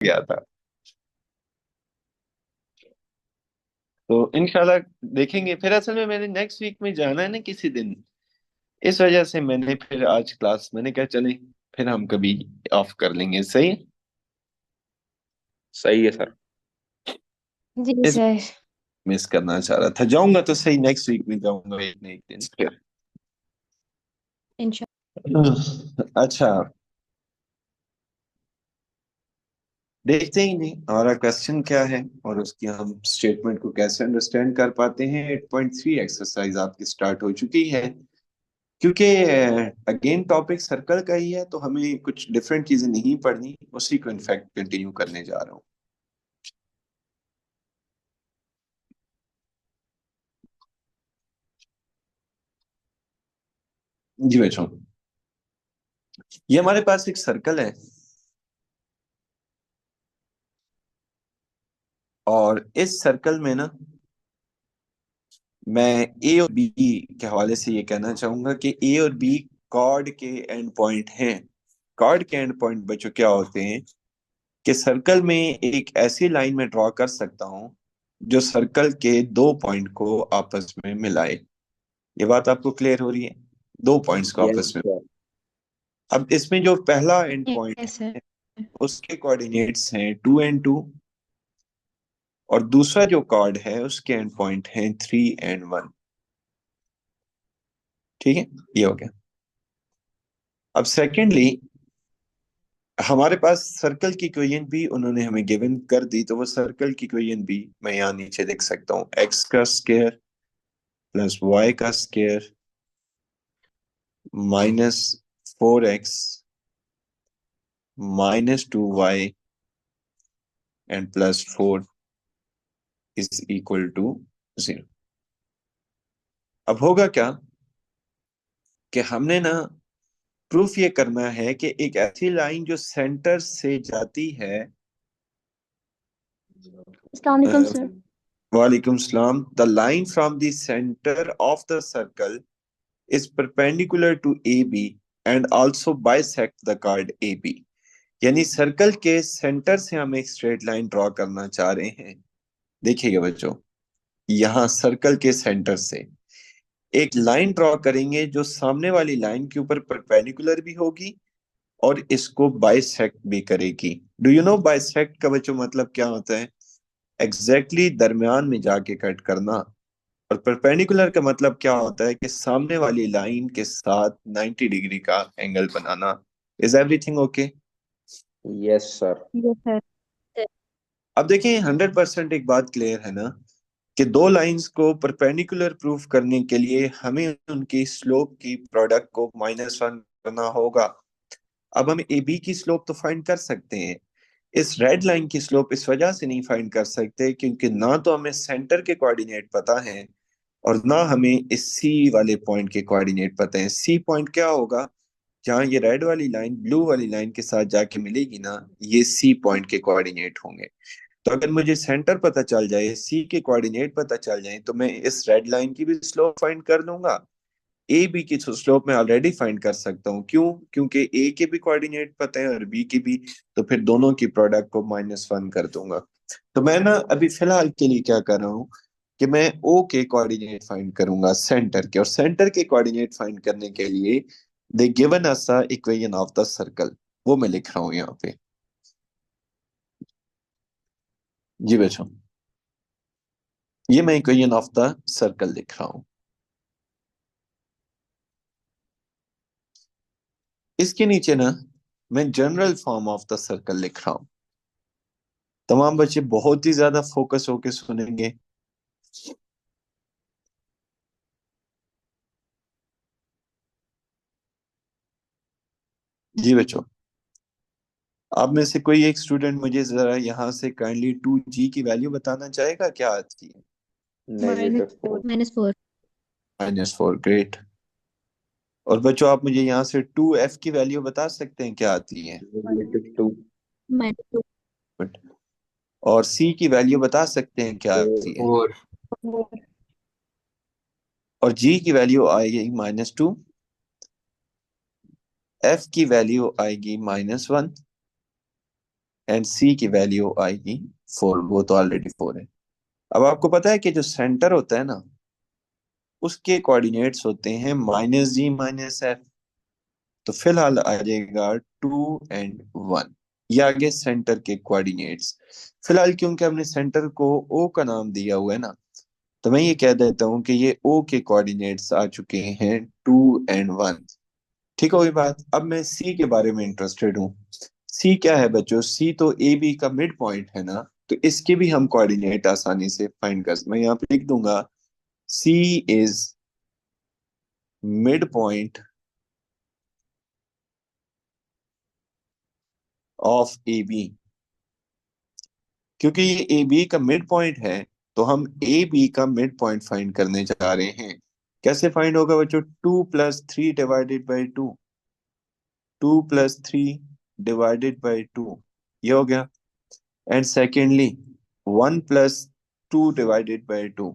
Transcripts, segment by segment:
गया था। तो इंशाल्लाह देखेंगे। फिर असल में मैंने नेक्स्ट वीक में जाना है ना किसी दिन, इस वजह से मैंने फिर आज क्लास मैंने कहा चले, फिर हम कभी ऑफ कर लेंगे, सही। सही है सर। जी इस सर। मिस करना चाह रहा था, जाऊंगा तो सही, नेक्स्ट वीक में जाऊंगा एक न एक दिन फिर। इंशाल्लाह। अच्छा, देखते ही नहीं हमारा क्वेश्चन क्या है और उसकी हम स्टेटमेंट को कैसे अंडरस्टैंड कर पाते हैं। 8.3 एक्सरसाइज आपकी स्टार्ट हो चुकी है। क्योंकि अगेन टॉपिक सर्कल का ही है, तो हमें कुछ डिफरेंट चीजें नहीं पढ़नी, उसी को इनफैक्ट कंटिन्यू करने जा रहा हूँ। जी बच्चों, ये हमारे पास एक सर्कल है और इस सर्कल में ना मैं ए और बी के हवाले से ये कहना चाहूंगा कि ए और बी कॉर्ड के एंड पॉइंट हैं। कॉर्ड के एंड पॉइंट बच्चों क्या होते हैं कि सर्कल में एक ऐसी लाइन में ड्रॉ कर सकता हूं जो सर्कल के दो पॉइंट को आपस में मिलाए। ये बात आपको क्लियर हो रही है? दो पॉइंट्स को यस आपस में। सर। अब इसमें जो पहला एंड पॉइंट यस सर। है उसके कोऑर्डिनेट्स हैं 2 and 2, और दूसरा जो कॉर्ड है उसके एंड पॉइंट हैं 3 and 1। ठीक है, ये हो गया। अब सेकेंडली, हमारे पास सर्कल की इक्वेशन भी उन्होंने हमें गिवन कर दी, तो वो सर्कल की इक्वेशन भी मैं यहाँ नीचे लिख सकता हूँ। एक्स का स्क्वायर प्लस वाई का square -4x -2y and +4 is equal to 0। अब होगा क्या कि हमने ना प्रूफ ये करना है कि एक ऐसी लाइन जो सेंटर से जाती है। अस्सलाम वालेकुम सर। वालेकुम सलाम। The line from the centre of the circle is perpendicular to AB and also bisect the chord AB। यानी सर्कल के सेंटर से हम एक स्ट्रेट लाइन ड्रॉ करना चाह रहे हैं। देखिएगा बच्चों, यहां सर्कल के सेंटर से एक लाइन ड्रॉ करेंगे जो सामने वाली लाइन के ऊपर परपेंडिकुलर भी होगी और इसको बाइसेक्ट भी करेगी। डू यू नो बाइसेक्ट का बच्चों मतलब क्या होता है? एग्जैक्टली exactly दरमियान में जाके कट करना। और परपेंडिकुलर का मतलब क्या होता है कि सामने वाली लाइन के साथ 90 डिग्री का angle banana. Is everything okay? Yes sir. Yes sir. अब देखिए 100% एक बात क्लियर है ना कि दो लाइंस को परपेंडिकुलर प्रूफ करने के लिए हमें उनकी स्लोप की प्रोडक्ट को -1 करना होगा। अब हम ए बी की स्लोप तो फाइंड कर सकते हैं, इस रेड लाइन की स्लोप इस वजह से नहीं फाइंड कर सकते क्योंकि ना तो हमें सेंटर के कोऑर्डिनेट पता है और ना हमें इस सी वाले पॉइंट के कोऑर्डिनेट पता है। सी पॉइंट क्या होगा? जहां ये रेड वाली लाइन ब्लू वाली लाइन के साथ जाके मिलेगी ना, ये सी पॉइंट के कोऑर्डिनेट होंगे। तो अगर मुझे सेंटर पता चल जाए, सी के कोऑर्डिनेट पता चल जाए, तो मैं इस रेड लाइन की भी स्लोप फाइंड कर लूंगा। ए बी की स्लोप मैं ऑलरेडी फाइंड कर सकता हूँ। क्यों? क्योंकि ए के भी कोऑर्डिनेट पता है और बी की भी। तो फिर दोनों की प्रोडक्ट को -1 कर दूंगा। तो मैं ना अभी फिलहाल के लिए क्या कर रहा हूँ कि मैं ओ के कोऑर्डिनेट फाइंड करूंगा सेंटर के, और सेंटर के कोऑर्डिनेट फाइंड करने के लिए they given us a equation of the circle, वो मैं लिख रहा हूँ यहाँ पे। जी बच्चों, ये मैं इक्वेशन ऑफ द सर्कल लिख रहा हूँ। इसके नीचे ना मैं general form of the circle लिख रहा हूँ। तमाम बच्चे बहुत ही ज्यादा फोकस होके सुनेंगे। जी बच्चों, आप में से कोई एक स्टूडेंट मुझे जरा यहाँ से काइंडली 2G की वैल्यू बताना चाहेगा क्या आती है? -4। -4। -4, ग्रेट। और बच्चों आप मुझे यहाँ से 2F की वैल्यू बता सकते हैं क्या आती है? -2। -2। Good। और C की वैल्यू बता सकते हैं क्या आती है? 4। और G की वैल्यू आएगी -2। F की वैल्यू आएगी -1। एंड सी की वैल्यू आएगी 4, वो तो ऑलरेडी 4 है। अब आपको पता है कि जो सेंटर होता है ना, उसके कोऑर्डिनेट्स होते हैं -g-f। तो फिलहाल आ जाएगा 2 और 1, ये आगे सेंटर के कोऑर्डिनेट्स। फिलहाल क्योंकि हमने सेंटर को ओ का नाम दिया हुआ है ना, तो मैं ये कह देता हूँ कि ये ओ के कोऑर्डिनेट्स आ चुके हैं 2 और 1। ठीक होगी बात। अब मैं सी के बारे में इंटरेस्टेड हूँ। सी क्या है बच्चों? सी तो ए बी का मिड पॉइंट है ना, तो इसके भी हम कोऑर्डिनेट आसानी से फाइंड कर सकते। मैं यहाँ पे लिख दूंगा C is mid point of A B. क्योंकि ये ए बी का मिड पॉइंट है, तो हम ए बी का मिड पॉइंट फाइंड करने जा रहे हैं। कैसे फाइंड होगा बच्चों? 2 + 3 ÷ 2, 2 + 3 ÷ 2, ये हो गया। And secondly 1 + 2 ÷ 2।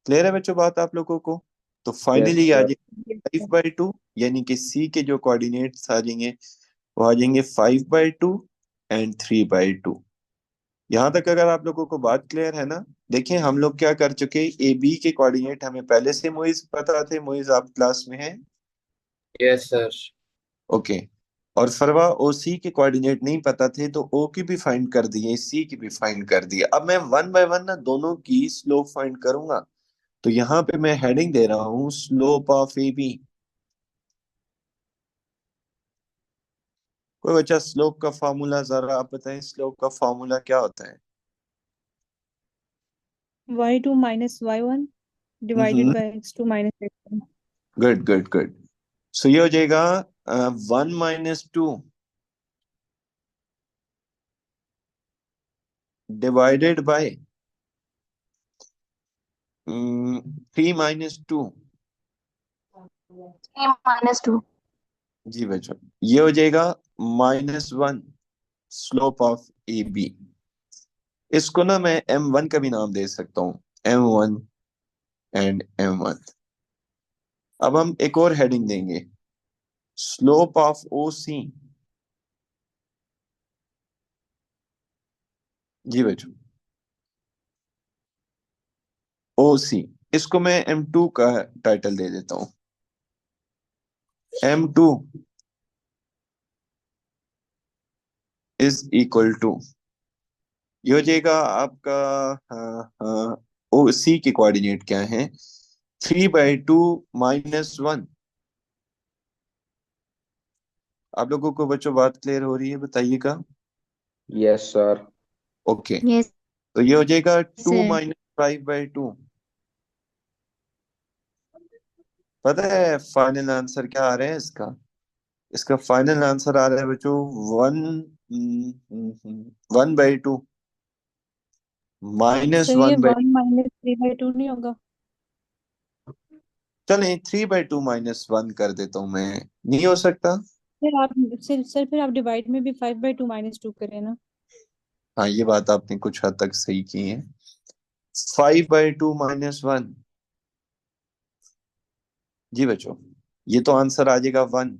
क्लियर है बच्चों बात आप लोगों को? तो Yes, फाइनली आ sir. जाएगा 5/2, यानी कि सी के जो कोऑर्डिनेट्स आ जाएंगे वो आ जाएंगे 5/2 एंड 3/2। यहाँ तक अगर आप लोगों को बात क्लियर है ना? देखिए हम लोग क्या कर चुके, ए बी के कोऑर्डिनेट हमें पहले से मोइज पता थे। मोइज आप क्लास में हैं? Yes sir. ओके। और फरवा ओ सी के कोऑर्डिनेट नहीं पता थे, तो ओ की भी फाइंड कर दिए, सी की भी फाइंड कर दिए। अब मैं 1 बाय 1 ना दोनों की स्लोप फाइंड करूंगा। तो यहाँ पे मैं हेडिंग दे रहा हूँ स्लोप ऑफ ए बी। कोई बच्चा स्लोप का फॉर्मूला जरा आप बताएं, स्लोप का फॉर्मूला क्या होता है? y2 minus y1 divided by x2 minus x1. Good good good. So ये हो जाएगा 1 - 2 डिवाइडेड बाय 3 - 2। 3 - 2। जी बच्चों, ये हो जाएगा -1 स्लोप ऑफ ए बी। इसको ना मैं M1 का भी नाम दे सकता हूँ, M1 एंड M1। अब हम एक और हेडिंग देंगे, स्लोप ऑफ ओ सी। जी बच्चों, ओ सी, इसको मैं M2 का टाइटल दे देता हूँ, M2 इज इक्वल टू, ये हो जाएगा आपका, हाँ, ओ सी के कोऑर्डिनेट क्या है? 3/2 -1। आप लोगों को बच्चों बात क्लियर हो रही है? बताइएगा। Yes, sir. ओके। यस तो ये हो जाएगा 2 सर। - 5/2। पता है फाइनल आंसर क्या आ रहा है इसका? इसका फाइनल आंसर आ रहा है बच्चों 1/2 सर ये -1/, 1 - 3/2 नहीं होगा? चलें 3/2 -1 कर देता हूं मैं, नहीं हो सकता? सर फिर आप डिवाइड में भी 5/2 -2 करें ना। हाँ ये बात आपने कुछ हद तक सही की है। 5/2 -1। जी बच्चों, ये तो आंसर आ जाएगा 1।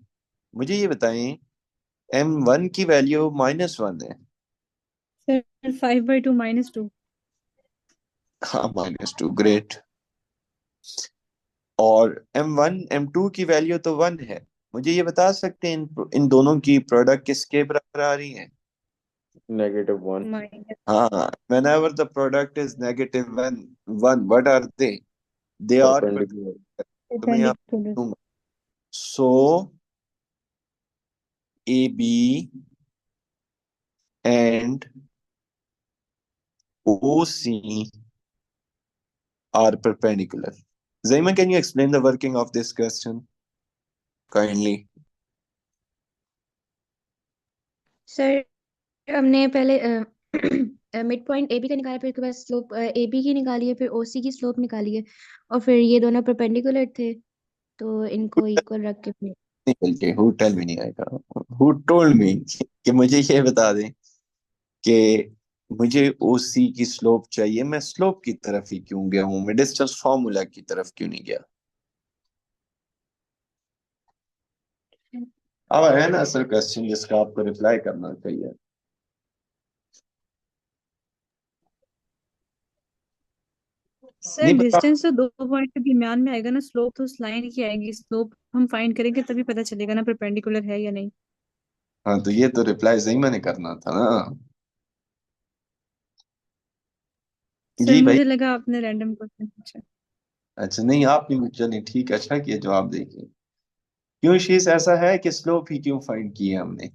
मुझे ये बताएं, M1 की वैल्यू -1 है। सर 5/2 -2। हाँ -2, ग्रेट। और M1 M2 की वैल्यू तो 1 है। मुझे ये बता सकते हैं इन दोनों की प्रोडक्ट किसके बराबर आ रही है? -1. माइनस हाँ, whenever the product is -1, what are they? They are Perpendicular. तो मैं यहाँ perpendicular. दूंगा, so A B and O C are perpendicular. Zaima, can you explain the working of this question kindly? Sir हमने पहले mid point A B का निकाला, फिर उसके बाद स्लोप ए बी की निकाली है, फिर ओ सी की स्लोप निकाली है, और फिर ये दोनों परपेंडिकुलर थे तो इनको इक्वल रख के फिर नहीं, बल्कि हु टेल मी नहीं आएगा, हु टोल्ड मी कि मुझे ये बता दें कि मुझे ओ सी की स्लोप चाहिए, मैं स्लोप की तरफ ही क्यों गया हूं, मैं डिस्टेंस फार्मूला की तरफ क्यों नहीं गया? अब है ना असल क्वेश्चन जिसका आपको रिप्लाई करना चाहिए। सर नहीं बता। डिस्टेंस तो दो पॉइंट के दरमियान में आएगा ना, स्लोप तो उस लाइन की आएगी, स्लोप हम फाइंड करेंगे तभी पता चलेगा ना परपेंडिकुलर है या नहीं। हाँ तो ये तो रिप्लाई सही मैंने करना था ना। सर जी भाई। मुझे लगा आपने रैंडम क्वेश्चन पूछा। अच्छा नहीं, आपने मुझे नहीं, ठीक, अच्छा किया जवाब देके। क्यों शीश, ऐसा है कि स्लोप ही क्यों फाइंड की है हमने?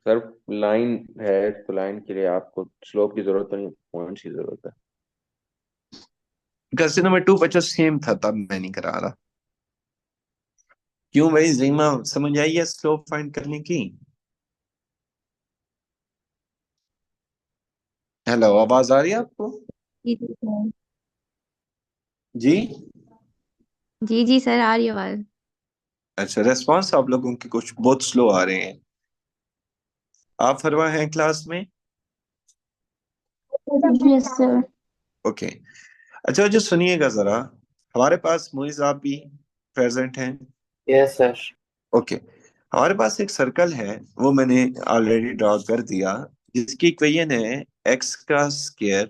सर लाइन है तो लाइन के लिए आपको स्लोप की जरूरत नहीं, पॉइंट्स की जरूरत है। क्वेश्चन नंबर 2 बच्चों सेम था, तब मैं नहीं करा रहा। क्यों भाई जीमा, समझ आई है स्लोप फाइंड करने की? हेलो, आवाज आ रही है आपको? जी जी सर। जी। जी जी सर, आ रही है आवाज। अच्छा, रेस्पॉन्स आप लोगों के कुछ बहुत स्लो आ रहे हैं। आप फरवा हैं क्लास में? Yes sir. ओके। अच्छा जो सुनिएगा जरा, हमारे पास मोइज आप भी प्रेजेंट हैं? Yes sir. ओके। हमारे पास एक सर्कल है, वो मैंने ऑलरेडी ड्रॉ कर दिया, जिसकी इक्वेशन है एक्स का स्क्वायर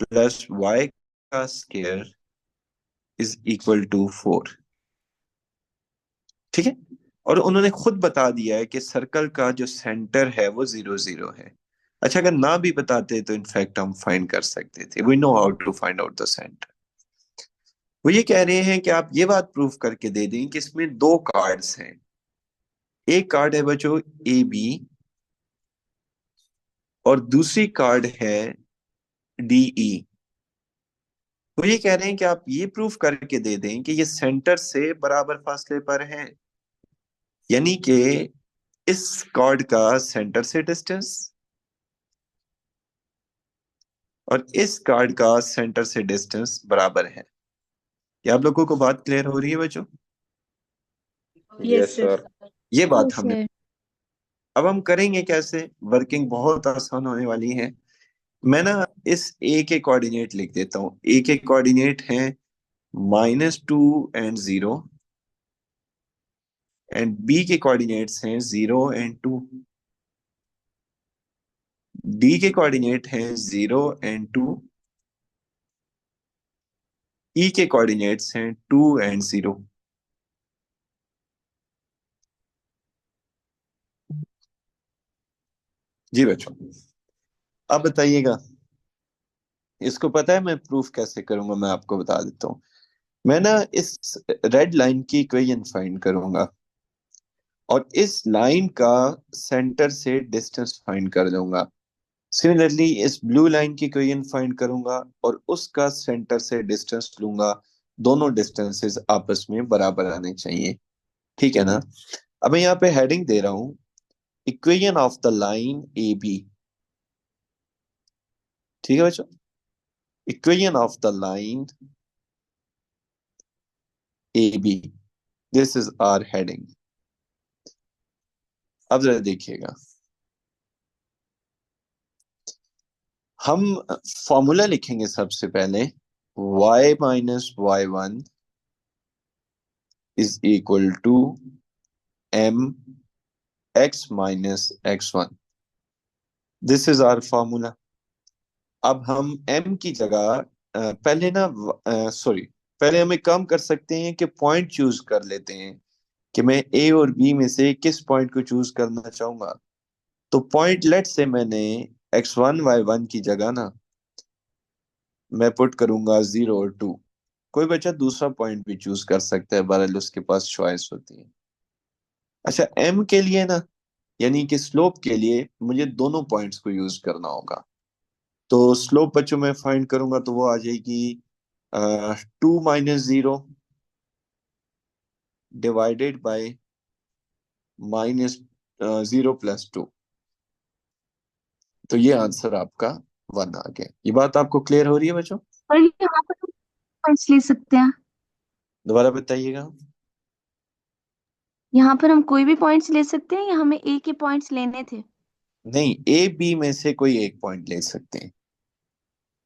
प्लस वाई का स्क्वायर इज इक्वल टू 4। ठीक है। और उन्होंने खुद बता दिया है कि सर्कल का जो सेंटर है वो 0 0 है। अच्छा, अगर ना भी बताते तो इनफैक्ट हम फाइंड कर सकते थे, we know how to find out the centre. वो ये कह रहे हैं कि आप ये बात प्रूफ करके दे दें कि इसमें दो कार्ड्स हैं। एक कार्ड है बच्चों ए बी, और दूसरी कार्ड है डी ई। वो ये कह रहे हैं कि आप ये प्रूफ करके दे दें कि ये सेंटर से बराबर फासले पर है, यानी कि इस कार्ड का सेंटर से डिस्टेंस और इस कार्ड का सेंटर से डिस्टेंस बराबर है। क्या आप लोगों को बात क्लियर हो रही है बच्चों? Yes yes sir. सर। ये बात यस हमने, सर। अब हम करेंगे कैसे, वर्किंग बहुत आसान होने वाली है। मैं ना इस ए के कोऑर्डिनेट लिख देता हूँ। ए के कोऑर्डिनेट हैं -2 and 0, एंड बी के कोऑर्डिनेट्स हैं 0 and 2। डी के कोऑर्डिनेट हैं 0 and 2। ई के कोऑर्डिनेट्स हैं 2 and 0। जी बच्चों, अब बताइएगा, इसको पता है मैं प्रूफ कैसे करूंगा? मैं आपको बता देता हूँ। मैं ना इस रेड लाइन की इक्वेशन फाइंड करूंगा और इस लाइन का सेंटर से डिस्टेंस फाइंड कर लूंगा। सिमिलरली इस ब्लू लाइन की इक्वेशन फाइंड करूंगा और उसका सेंटर से डिस्टेंस लूंगा। दोनों डिस्टेंसेस आपस में बराबर आने चाहिए। ठीक है ना? अब मैं यहाँ पे हेडिंग दे रहा हूं, equation of the line A B. ठीक है बच्चों, equation of the line A B, this is our heading. अब जरा देखिएगा, हम फॉर्मूला लिखेंगे सबसे पहले। y minus y one is equal to m x minus x1। This is our formula. अब हम m की जगह पहले ना, सॉरी, पहले हम एक काम कर सकते हैं कि पॉइंट चूज कर लेते हैं कि मैं a और b में से किस पॉइंट को चूज करना चाहूंगा। तो पॉइंट लेट से मैंने x1 y1 की जगह ना मैं पुट करूंगा 0 और 2। कोई बच्चा दूसरा पॉइंट भी चूज कर सकता है, बहरहाल उसके पास चॉइस होती है। अच्छा, m के लिए ना, यानी कि स्लोप के लिए मुझे दोनों पॉइंट्स को यूज करना होगा। तो स्लोप बच्चों मैं फाइंड करूंगा तो वो आ जाएगी 2 - 0 डिवाइडेड बाय -0 + 2। तो ये आंसर आपका 1 आ गया। ये बात आपको क्लियर हो रही है बच्चों? और यहाँ पर हम पॉइंट्स ले सकते हैं? दोबारा बताइएगा। यहाँ पर हम कोई भी पॉइंट्स ले सकते हैं या हमें ए के पॉइंट्स लेने थे? नहीं, ए बी में से कोई एक पॉइंट ले सकते हैं।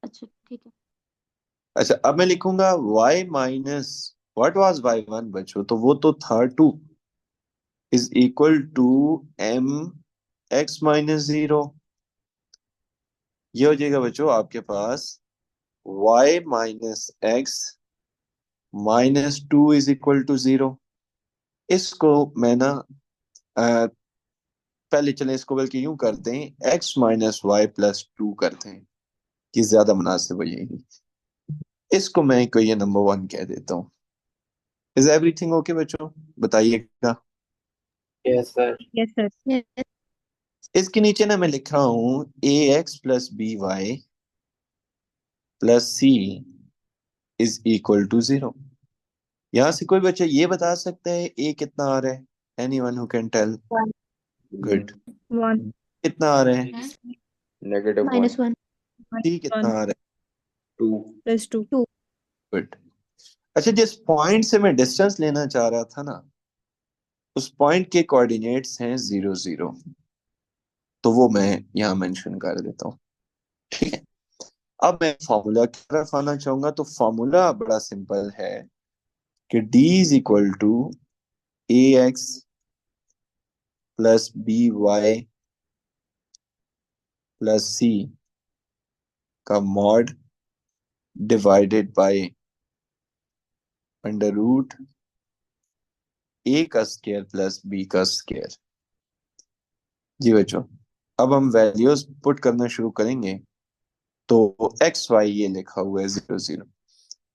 अच्छा ठीक है। अच्छा, अब मैं लिखूंगा y minus what was y1 बच्चों, तो वो तो था 2 is equal to m x -0 ये हो जाएगा बच्चों आपके पास y minus x minus two is equal to zero. इसको मैं ना अ, पहले चले इसको बल्कि यूं करते हैं, x minus y plus two करते हैं कि ज्यादा मुनासिब हो जाएगी। इसको मैं इक्वेशन नंबर वन कह देता हूँ। इज एवरीथिंग ओके बच्चों, बताइएगा। Yes sir. Yes sir. Yes. इसके नीचे ना मैं लिख रहा हूँ A X plus B Y plus C is equal to zero. यहां से कोई बच्चा ये बता सकता है ए कितना आ रहा है? Anyone who can tell? Good. 1 कितना आ रहा है? -1 -1 सी कितना 1 आ रहा 2 +2 2 है? गुड। अच्छा, जिस पॉइंट से मैं डिस्टेंस लेना चाह रहा था ना, उस पॉइंट के कोऑर्डिनेट्स हैं 0 0, तो वो मैं यहाँ मेंशन कर देता हूँ। ठीक है, अब मैं फॉर्मूला की तरफ आना चाहूंगा। तो फॉर्मूला बड़ा सिंपल है कि d is equal to A X plus B Y plus C का mod divided by under root A का स्क्वायर प्लस बी का स्क्वायर। जी बच्चों, अब हम वैल्यूज पुट करना शुरू करेंगे। तो एक्स वाई ये लिखा हुआ है 0 0।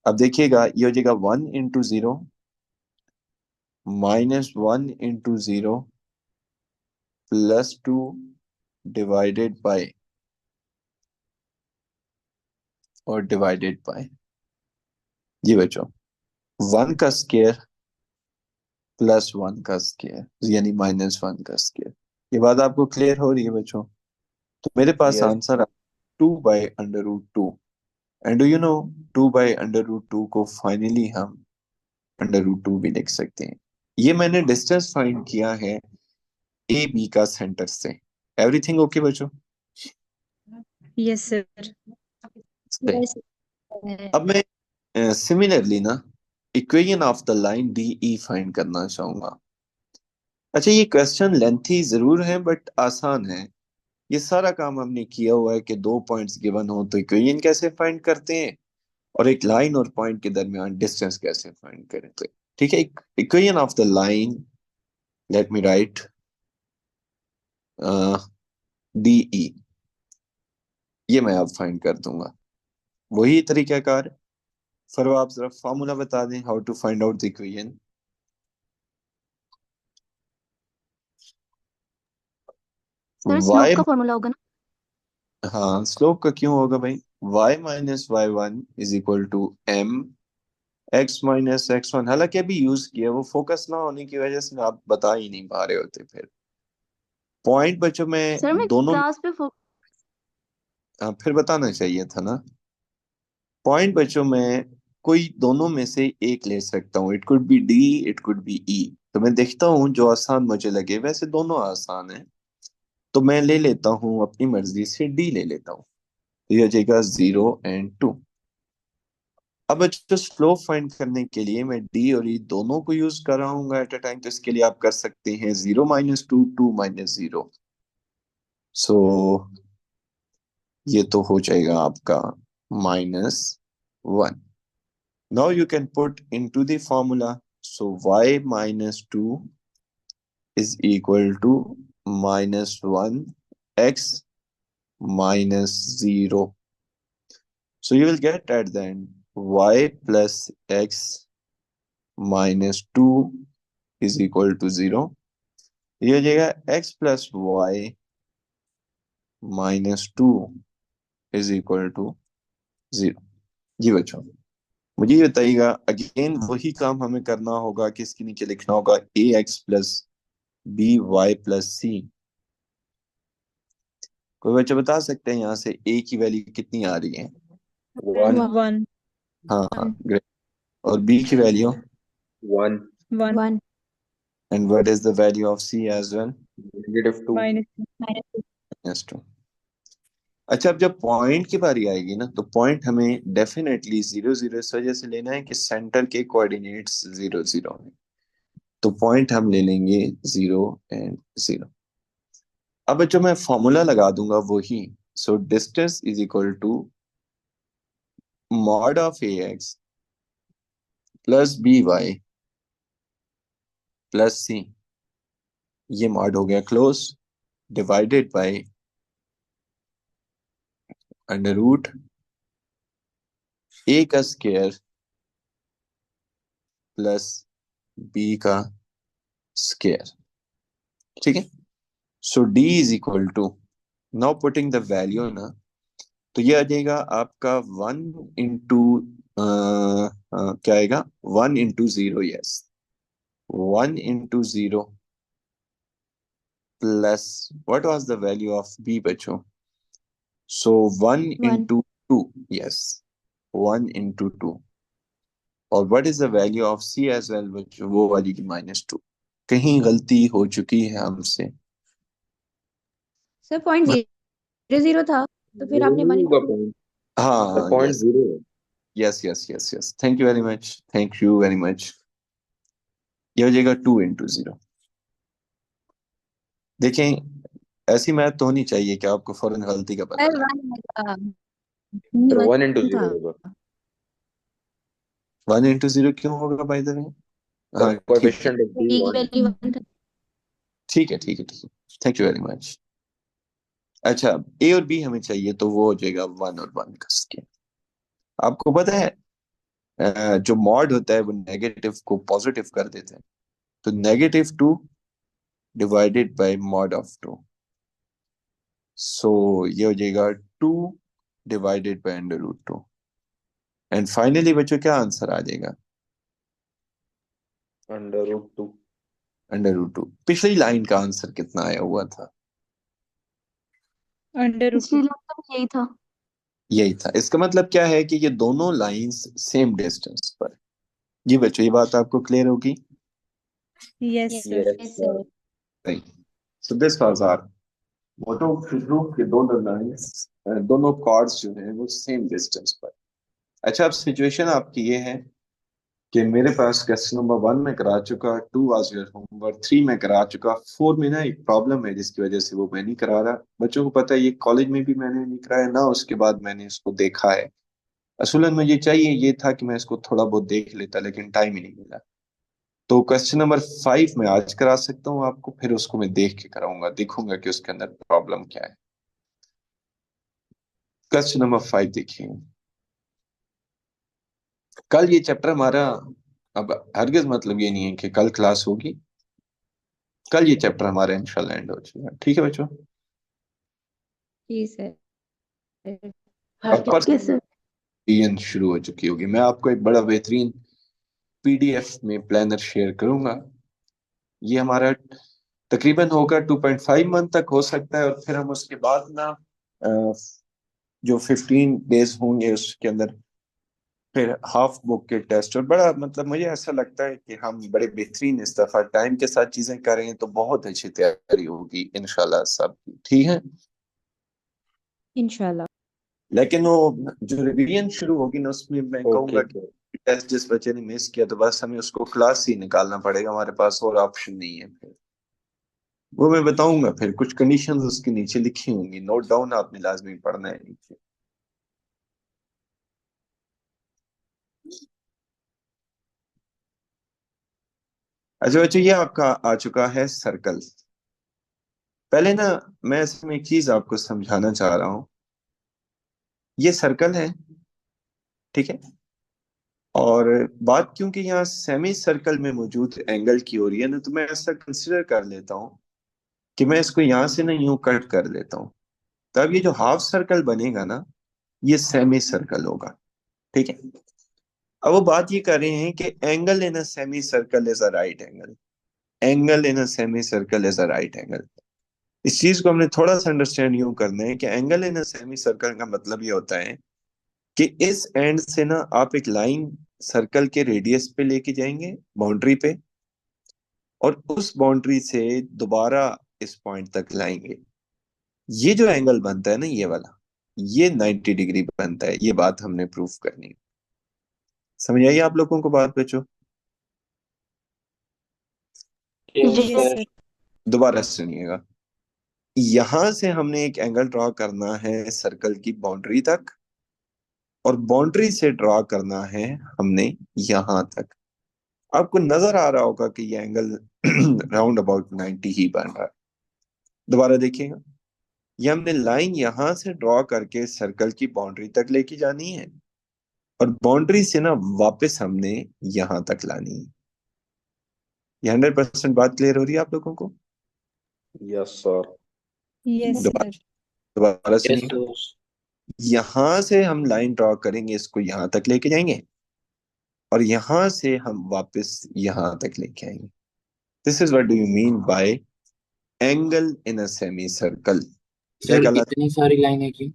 अब देखिएगा ये हो जाएगा 1 × 0 -1 × 0 +2 डिवाइडेड बाय और डिवाइडेड बाय। जी बच्चों, 1 का स्क्वायर प्लस 1 का स्क्वायर यानी -1 का स्क्वायर। ये बात आपको क्लियर हो रही है बच्चों? तो मेरे पास yes answer 2/√2। And do you know 2/√2 को फाइनली हम √2 भी लिख सकते हैं। ये मैंने डिस्टेंस फाइंड किया है ए बी का सेंटर से। एवरीथिंग ओके बच्चों? Yes sir. सही। Yes. अब मैं सिमिलरली ना equation of the line D E find करना चाहूंगा। अच्छा, ये क्वेश्चन लेंथी जरूर है बट आसान है। ये सारा काम हमने किया हुआ है कि दो पॉइंट्स गिवन हो तो इक्वेशन कैसे फाइंड करते हैं, और एक लाइन और पॉइंट के दरमियान डिस्टेंस कैसे फाइंड करते हैं। ठीक है, equation of the line, let me right D E, ये मैं अब फाइंड कर दूंगा। वही तरीकाकार। फिर आप जरा फॉर्मूला बता दें how to find out the equation. Sir slope y, का फॉर्मूला होगा ना? हाँ स्लोप का क्यों होगा भाई? y minus y one is equal to m x minus x one. हालांकि अभी यूज किया, वो फोकस ना होने की वजह से आप बता ही नहीं पा रहे होते। फिर पॉइंट बच्चों में सर मैं दोनों, क्लास पे फिर बताना चाहिए था ना। पॉइंट बच्चों में कोई दोनों में से एक ले सकता हूँ। It could be D, it could be E. तो मैं देखता हूँ जो आसान मुझे लगे, वैसे दोनों आसान है तो मैं ले लेता हूँ, अपनी मर्जी से डी ले लेता हूँ। तो ये हो जाएगा 0 और 2। अब जो स्लोप फाइंड करने के लिए मैं डी और ई दोनों को यूज कर रहा हूँ एट अ टाइम, तो इसके लिए आप कर सकते हैं 0 - 2 2 - 0। सो ये तो हो जाएगा आपका -1। Now you can put into the formula. So y - 2 is equal to -1 x -0। So you will get at the end y plus x -2 is equal to 0। ये हो जाएगा x plus y -2 is equal to 0। जी बच्चों, मुझे ये बताइएगा, again वही काम हमें करना होगा कि इसके नीचे लिखना होगा A X plus B Y plus C. कोई बच्चा बता सकते हैं यहाँ से ए की वैल्यू कितनी आ रही है? 1 1 हाँ ग्रेट। और बी की value? 1 1 1 and what is the value of C as well? -2 -2 -2। अच्छा, अब जब पॉइंट की बारी आएगी ना, तो पॉइंट हमें डेफिनेटली 0 0 इस वजह से लेना है कि सेंटर के कोऑर्डिनेट्स 0 0 है। तो पॉइंट हम ले लेंगे 0 और 0। अब जो मैं फॉर्मूला लगा दूंगा वही So distance is equal to mod of ax plus by plus c, ये mod हो गया close, divided by under root A का स्क्वायर प्लस बी का स्क्वायर। ठीक है, so D is equal to, now putting the value ना, तो ये आ जाएगा आपका 1 इंटू क्या आएगा, 1 into 0, yes 1 into 0 plus what was the value of B बच्चों, सो 1 इंटू 2, यस 1 इंटू 2, और what is the value of C as well बच्चों, वो वाली की -2। कहीं गलती हो चुकी है हमसे। सर 0.00 था, तो फिर आपने 1 the point, the हाँ point yes zero. Yes yes yes yes, thank you very much, thank you very much. ये हो जाएगा 2 इंटू 0। देखें ऐसी मैथ तो होनी चाहिए कि आपको फौरन गलती का पता सर लगे। 1 था, Sir, 1 into 1 था। 0 होगा। 1 इंटू 0 क्यों होगा बाय द वे? The हाँ ठीक है coefficient of बी B की 1. वैल्यू 1 था। ठीक है ठीक है ठीक है, थैंक यू वेरी मच। अच्छा, ए और बी हमें चाहिए, तो वो हो जाएगा 1 और 1 का स्क्वायर। आपको पता है जो मॉड होता है वो नेगेटिव को पॉजिटिव कर देते हैं, तो -2 divided by mod of 2, so ये हो जाएगा 2 divided by under root 2, and finally बच्चों क्या आंसर आ जाएगा, Under root 2. Under root 2। पिछली लाइन का आंसर कितना आया हुआ था? अंडर रूट पिछली लाइन तो यही था। यही था। इसका मतलब क्या है कि ये दोनों लाइंस सेम डिस्टेंस पर। जी बच्चों, ये बात आपको क्लियर होगी? Yes yes sir. Yes, sir. नहीं, so this was our motto to prove कि दोनों लाइंस, दोनों कॉर्ड्स जो हैं वो सेम डिस्टेंस पर। अच्छा, अब सिचुएशन आपकी ये है कि मेरे पास क्वेश्चन नंबर 1 में करा चुका, 2 वाज योर होमवर्क, 3 में करा चुका, 4 में ना एक प्रॉब्लम है जिसकी वजह से वो मैं नहीं करा रहा। बच्चों को पता है ये कॉलेज में भी मैंने नहीं कराया ना, उसके बाद मैंने इसको देखा है। असूलन मुझे चाहिए ये था कि मैं इसको थोड़ा बहुत देख लेता, लेकिन टाइम ही नहीं मिला। तो क्वेश्चन नंबर 5 में आज करा सकता हूँ आपको, फिर उसको मैं देख के कराऊंगा, देखूंगा कि उसके अंदर प्रॉब्लम क्या है। क्वेश्चन नंबर 5 देखिए। कल ये चैप्टर हमारा, अब हरगिज मतलब ये नहीं है कि कल क्लास होगी, कल ये चैप्टर हमारा इंशाल्लाह एंड हो जाएगा। ठीक है बच्चों? जी सर। और ठीक है सर। परसेंट शुरू हो चुकी होगी। मैं आपको एक बड़ा बेहतरीन पीडीएफ में प्लानर शेयर करूंगा। ये हमारा तकरीबन होगा 2.5 मंथ तक हो सकता है, और फिर हम उसके बाद ना जो 15 डेज होंगे उसके अंदर फिर हाफ बुक के टेस्ट, और बड़ा मतलब मुझे ऐसा लगता है कि हम बड़े बेहतरीन इस दफा टाइम के साथ चीजें करें तो बहुत अच्छी तैयारी होगी इंशाल्लाह सबकी। ठीक है, इंशाल्लाह। लेकिन वो जो रिवीजन शुरू होगी ना उसमें मैं okay, कहूंगा okay. कि टेस्ट जिस बच्चे ने मिस किया तो बस हमें उसको क्लास ही निकालना पड़ेगा, हमारे पास और ऑप्शन नहीं है। फिर वो मैं बताऊंगा, फिर कुछ कंडीशंस उसके नीचे लिखी होंगी, नोट डाउन आपने लाजमी पढ़ना है नीचे। अच्छा बच्चों, ये आपका आ चुका है सर्कल। पहले ना मैं इसमें एक चीज आपको समझाना चाह रहा हूं। ये सर्कल है, ठीक है, और बात क्योंकि यहाँ सेमी सर्कल में मौजूद एंगल की हो रही है ना, तो मैं ऐसा कंसिडर कर लेता हूँ कि मैं इसको यहाँ से ना यूं कट कर लेता हूँ, तब ये जो हाफ सर्कल बनेगा ना ये सेमी सर्कल होगा। ठीक है, अब वो बात ये कर रहे हैं कि angle in a semi circle is a right angle, angle in a semi circle is a right angle. इस चीज को हमने थोड़ा सा अंडरस्टैंड यूं करना है कि angle in a semi circle का मतलब ये होता है कि इस एंड से ना आप एक लाइन सर्कल के रेडियस पे लेके जाएंगे, बाउंड्री पे, और उस बाउंड्री से दोबारा इस पॉइंट तक लाएंगे। ये जो एंगल बनता है ना ये वाला, ये 90 डिग्री बनता है। ये बात हमने प्रूफ करनी है। समझ आई आप लोगों को बात बच्चों? Yes, yes sir. सर। दोबारा सुनिएगा। यहां से हमने एक एंगल ड्रॉ करना है सर्कल की बाउंड्री तक, और बाउंड्री से ड्रॉ करना है हमने यहां तक। आपको नजर आ रहा होगा कि ये एंगल राउंड अबाउट 90 ही बन रहा है। दोबारा देखिएगा, ये हमने लाइन यहां से ड्रॉ करके सर्कल की बाउंड्री तक लेके जानी है, और बाउंड्री से ना वापस हमने यहां तक लानी है। ये 100% बात क्लियर हो रही है आप लोगों को? Yes sir. यस दोबारा सर। दोबारा यस सुनिए, सर। यहां से हम लाइन ड्रॉ करेंगे, इसको यहां तक लेके जाएंगे, और यहां से हम वापस यहां तक लेके आएंगे। This is what do you mean by angle in a semi circle. क्या सर कहलाता इतनी सारी लाइनें की? है?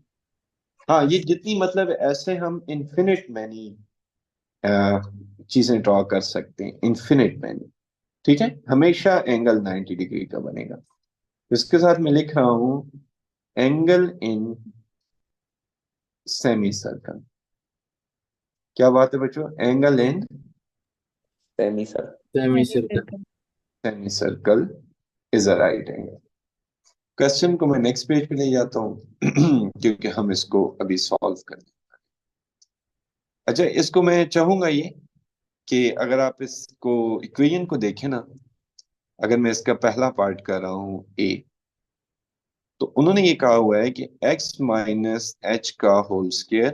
हाँ, ये जितनी मतलब ऐसे हम इन्फिनिट मैनी चीजें ड्रॉ कर सकते हैं, इन्फिनिट मैनी। ठीक है, हमेशा एंगल 90 डिग्री का बनेगा। इसके साथ मैं लिख रहा हूं एंगल इन सेमी सर्कल। क्या बात है बच्चों? Angle in semi sir. Semi circle. Circle. Semi circle is a right angle. Question को मैं नेक्स्ट पेज पे ले जाता हूँ क्योंकि हम इसको अभी सॉल्व करें। अच्छा, इसको मैं चाहूंगा ये कि अगर आप इसको इक्वेशन को देखें ना, अगर मैं इसका पहला पार्ट कर रहा हूं ए, तो उन्होंने ये कहा हुआ है कि x माइनस एच का होल स्क्वायर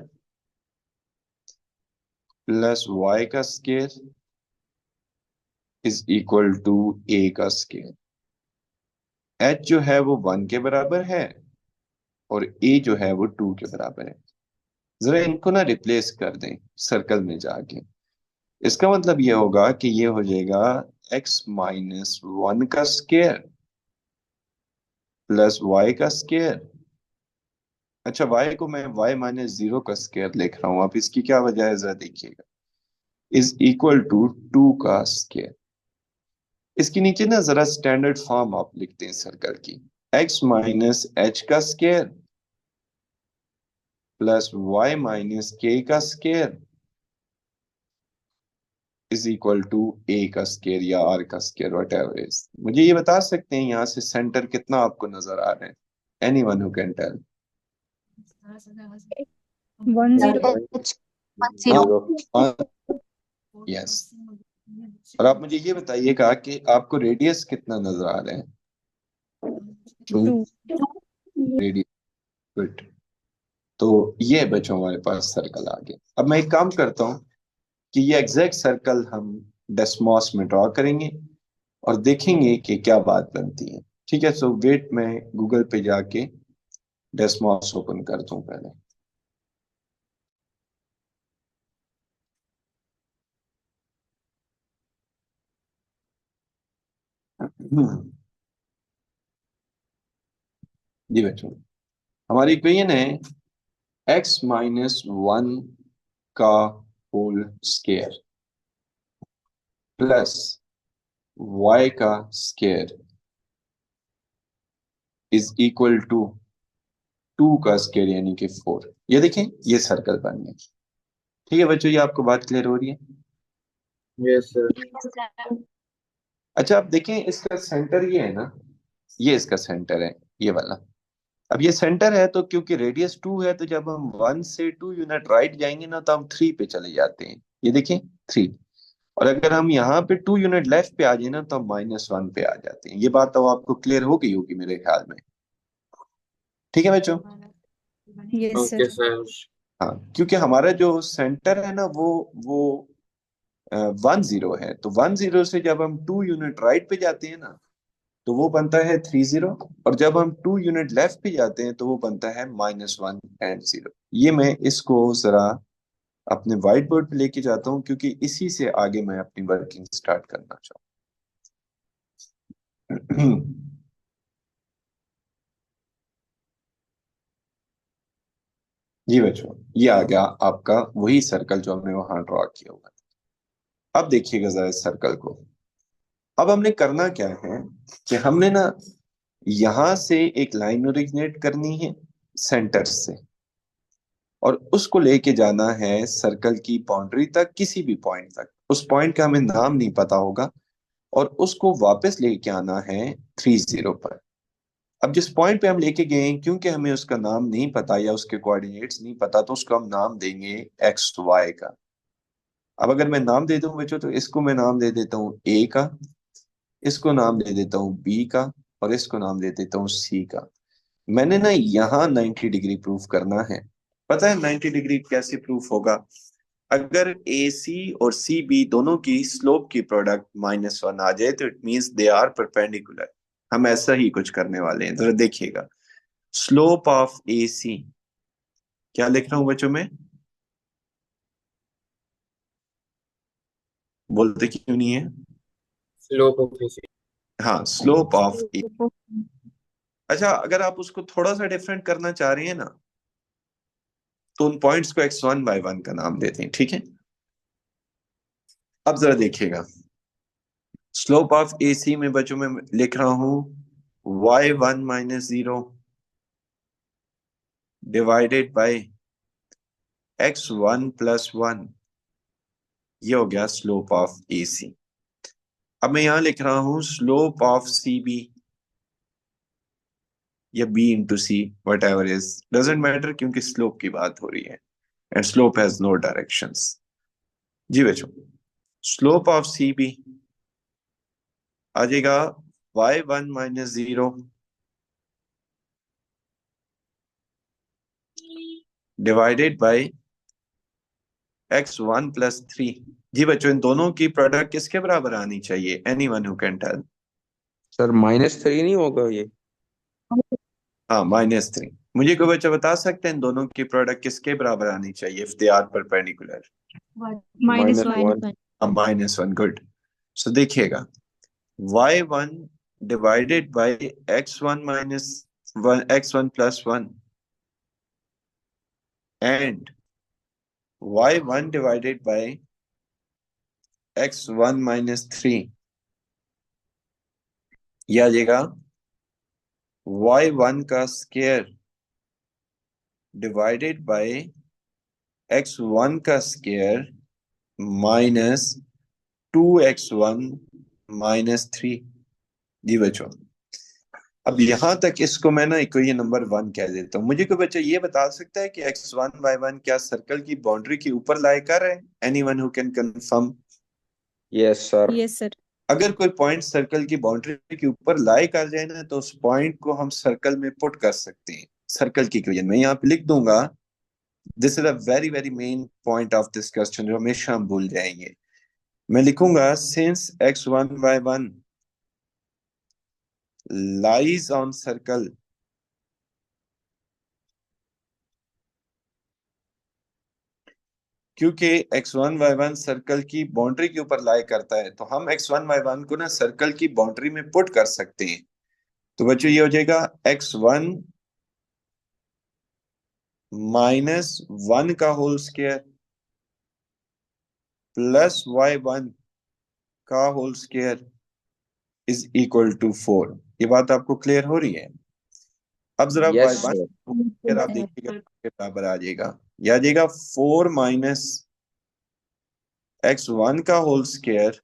प्लस y का square is equal to a का स्क्वायर। h जो है वो 1 के बराबर है, और a जो है वो 2 के बराबर है। जरा इनको ना रिप्लेस कर दें सर्कल में जाके। इसका मतलब ये होगा कि ये हो जाएगा x माइनस 1 का स्क्वायर प्लस y का स्क्वायर। अच्छा, y को मैं y माइनस 0 का स्क्वायर लिख रहा हूं, आप इसकी क्या वजह है जरा देखिएगा। इज इक्वल टू 2 का स्क्वायर। इसके नीचे ना जरा स्टैंडर्ड फॉर्म आप लिखते हैं सर्कल की, x माइनस एच का square plus y minus K का square is equal to a का स्क्वायर या r का स्क्वायर, वट एवर इज। मुझे ये बता सकते हैं यहाँ से सेंटर कितना आपको नजर आ रहे हैं? Anyone who can tell? 10। Zero. Yes. और आप मुझे ये बताइएगा कि आपको रेडियस कितना नजर आ रहे हैं? 2 2। रेडियस। गुड। तो ये बच्चों हमारे पास सर्कल आ गया। अब मैं एक काम करता हूँ कि ये एग्जैक्ट सर्कल हम डेस्मॉस में ड्रॉ करेंगे और देखेंगे कि क्या बात बनती है। ठीक है, सो वेट, मैं गूगल पे जाके डेस्मॉस ओपन करता हूँ पहले। जी बच्चों, हमारी इक्वेशन है x माइनस 1 का होल स्क्वायर प्लस y का स्क्वायर इज इक्वल टू 2 का स्क्वायर यानी कि 4। ये देखें, ये सर्कल बन गया। ठीक है बच्चों, ये आपको बात क्लियर हो रही है? Yes sir. अच्छा, आप देखें इसका सेंटर ये है ना, ये इसका सेंटर है, ये वाला। अब ये सेंटर है तो क्योंकि रेडियस 2 है, तो जब हम 1 से 2 यूनिट राइट जाएंगे ना, तो हम 3 पे चले जाते हैं। ये देखें 3। और अगर हम यहाँ पे 2 यूनिट लेफ्ट पे आ जाए ना, तो हम -1 पे आ जाते हैं। ये बात तो आपको क्लियर हो गई होगी मेरे ख्याल में। ठीक है बच्चों? Yes okay sir. सर। हाँ, क्योंकि हमारा जो सेंटर है ना वो 1 0 है, तो 1 0 से जब हम 2 यूनिट राइट पे जाते हैं ना, तो वो बनता है 3 0। और जब हम 2 यूनिट लेफ्ट पे जाते हैं तो वो बनता है -1 एंड 0। ये मैं इसको जरा अपने व्हाइट बोर्ड पे लेके जाता हूँ, क्योंकि इसी से आगे मैं अपनी वर्किंग स्टार्ट करना चाहूँ। जी बच्चों, ये आ गया आपका वही सर्कल जो हमने वहां ड्रॉ किया हुआ है। अब देखिएगा जरा इस सर्कल को। अब हमने करना क्या है कि हमने ना यहां से एक लाइन ओरिजिनेट करनी है सेंटर से, और उसको लेके जाना है सर्कल की बाउंड्री तक, किसी भी पॉइंट तक। उस पॉइंट का हमें नाम नहीं पता होगा, और उसको वापस लेके आना है 3 0 पर। अब जिस पॉइंट पे हम लेके गए हैं, क्योंकि हमें उसका नाम नहीं पता या उसके कोऑर्डिनेट्स नहीं पता, तो उसको हम नाम देंगे एक्स वाई का। अब अगर मैं नाम दे दूं बच्चों, तो इसको मैं नाम दे देता हूँ ए का, इसको नाम दे देता हूँ बी का, और इसको नाम दे देता हूँ सी का। मैंने ना यहाँ 90 डिग्री प्रूफ करना है। पता है 90 डिग्री कैसे प्रूफ होगा? अगर ए सी और सी बी दोनों की स्लोप की प्रोडक्ट -1 आ जाए, तो it means they are perpendicular. हम ऐसा ही कुछ करने वाले हैं, जरा देखिएगा। स्लोप ऑफ ए सी, क्या लिख रहा हूं बच्चों में? बोलते क्यों नहीं है? Slope of AC। हाँ, स्लोप ऑफ ए। अच्छा, अगर आप उसको थोड़ा सा डिफरेंट करना चाह रहे हैं ना, तो उन पॉइंट्स को x1/1 का नाम देते हैं, ठीक है? अब जरा देखिएगा, स्लोप ऑफ ए सी में बच्चों में लिख रहा हूं y1 - 0 डिवाइडेड बाय x1 + 1। ये हो गया स्लोप ऑफ ए सी। अब मैं यहां लिख रहा हूं स्लोप ऑफ सी बी, या B into C, whatever is, doesn't matter, क्योंकि स्लोप की बात हो रही है and slope has no directions. जी बच्चों, स्लोप ऑफ सी बी आ जाएगा y1 - 0 डिवाइडेड बाय x1 + 3। जी बच्चों, इन दोनों की प्रोडक्ट किसके बराबर आनी चाहिए? Anyone who can tell. Sir -3 नहीं होगा ये? हाँ, -3। मुझे कोई बच्चा बता सकते हैं इन दोनों की प्रोडक्ट किसके बराबर आनी चाहिए if they are perpendicular? -1। -1। -1, good. So देखिएगा, y1 divided by x1 + 1 and y1 divided by x1 - 3, यह आ जाएगा y1 का स्क्वायर डिवाइडेड बाय x1 का स्क्वायर -2x1 - 3। जी बच्चों, अब यहां तक इसको मैं ना इक्वेशन नंबर 1 कह देता हूँ। मुझे कोई बच्चा ये बता सकता है कि x1/1 क्या सर्कल की बाउंड्री के ऊपर लाई कर रहे हैं? Anyone who can confirm? Yes sir. Yes sir. अगर कोई पॉइंट सर्कल की बाउंड्री के ऊपर लाई कर जाए ना, तो उस पॉइंट को हम सर्कल में पुट कर सकते हैं। सर्कल की इक्वेशन मैं यहाँ पे लिख दूंगा। This is a very very main point of this question, जो हमेशा हम भूल जाएंगे। मैं लिखूंगा since x1/1 lies on circle, क्योंकि x1/1 सर्कल की बाउंड्री के ऊपर लाई करता है, तो हम x1/1 को ना सर्कल की बाउंड्री में पुट कर सकते हैं। तो बच्चों, ये हो जाएगा x1 - 1 का होल स्क्वायर प्लस y1 का whole square is equal to 4। ये बात आपको क्लियर हो रही है? अब जरा यस y1 सर। स्क्वायर आप देखिएगा के बराबर आ जाएगा। यह आ जाएगा 4 - x1 का होल स्क्वायर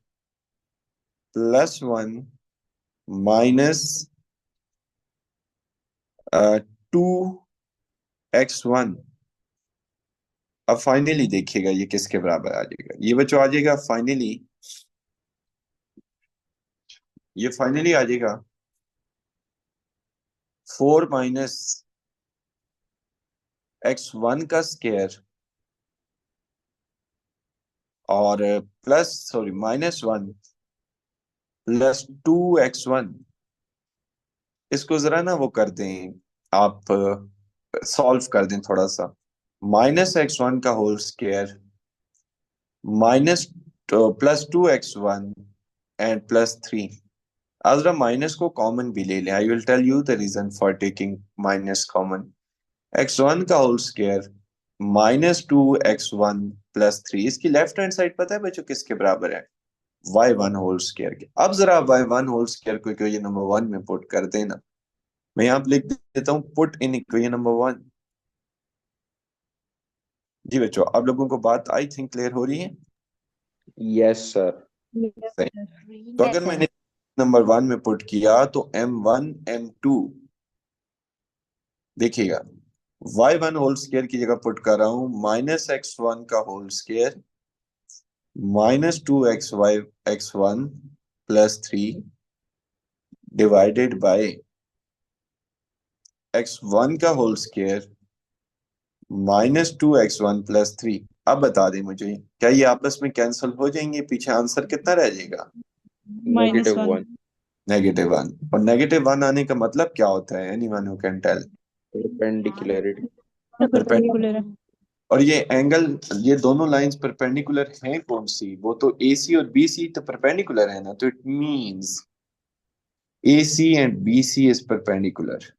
+1 -2x1। अब फाइनली देखिएगा ये किसके बराबर आ जाएगा। ये बच्चों आ जाएगा फाइनली, ये फाइनली आ जाएगा 4 -x1 का स्क्वायर और -1 +2x1। इसको जरा ना वो कर दें आप, सॉल्व कर दें थोड़ा सा। -x1 का whole square minus +2x1 and +3। आज माइनस को कॉमन भी ले लें। I will tell you the reason for taking minus common. x1 का होल स्क्वायर -2x1 + 3, इसकी लेफ्ट हैंड साइड पता है बच्चों किसके बराबर है? y1 होल स्क्वायर के। अब जरा y1 होल स्क्वायर को इक्वेशन नंबर 1 में पुट कर देना। मैं यहाँ पे लिख देता हूँ पुट इन इक्वेशन नंबर 1। जी बच्चों, आप लोगों को बात आई थिंक क्लियर हो रही है? Yes sir. सही। तो अगर मैंने नंबर 1 में पुट किया, तो m1 m2 देखिएगा, y1 होल स्क्वायर की जगह पुट कर रहा हूं -x1 का whole square -2xy(x1) +3 divided by x1 का होल स्क्वायर -2x1 + 3। अब बता दें मुझे, क्या ये आपस में कैंसिल हो जाएंगे? पीछे आंसर कितना रह जाएगा? -1 -1 -1। और -1 आने का मतलब क्या होता है? Anyone who can tell? Perpendicularity. Perpendicular है। और ये एंगल, ये दोनों लाइंस परपेंडिकुलर हैं कौन सी? वो तो AC और BC तो परपेंडिकुलर है ना, तो it means AC and BC is perpendicular.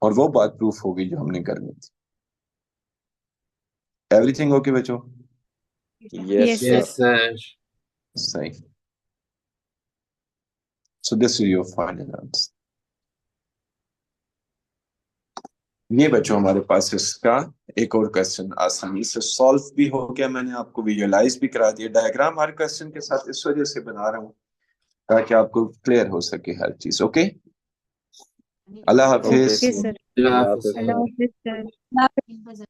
और वो बात प्रूफ होगी जो हमने करनी थी। एवरीथिंग ओके बच्चों? Yes Yes, Yes, sir. sir. सही। So this is your final answer. ये बच्चों हमारे पास इसका एक और क्वेश्चन आसानी से सॉल्व भी हो गया। मैंने आपको विजुअलाइज भी करा दिया। डायग्राम हर क्वेश्चन के साथ इस वजह से बना रहा हूँ ताकि आपको क्लियर हो सके हर चीज। ओके, अल्लाह ओके हाफिज। Okay sir. Allah अल्लाह Hafiz. हाफिज अल्लाह सर। हाफिज सर।